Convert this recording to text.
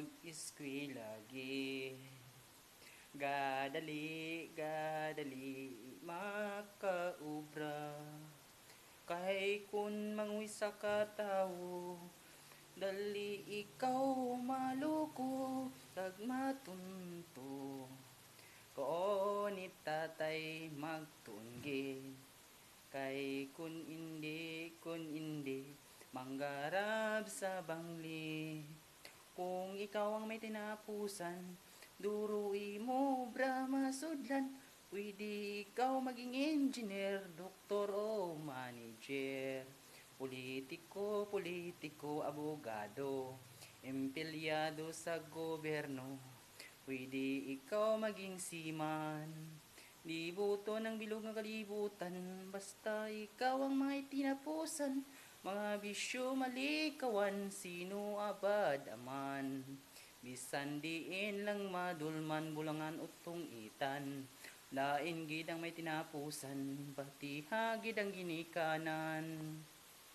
mag-eskwela gi. Gadali, gadali, makaubra. Kay kun mangwisa ka tawo, dali ikaw maluko, kag matunto. Koon ni tatay magtunggi. Kay kun hindi, manggarab sa bangli. Kung ikaw ang may tinapusan, durui mo bra masudlan. Pwede ikaw maging engineer, doktor o manager. Politiko, abogado, empleyado sa gobyerno. Pwede ikaw maging seaman. Libuto ng bilog ng kalibutan, basta ikaw ang may tinapusan. Mga bisyo malikawan, sino abad aman. Bisan diin lang madulman, bulangan utong itan. Lain gid ang may tinapusan, batihagid ang ginikanan.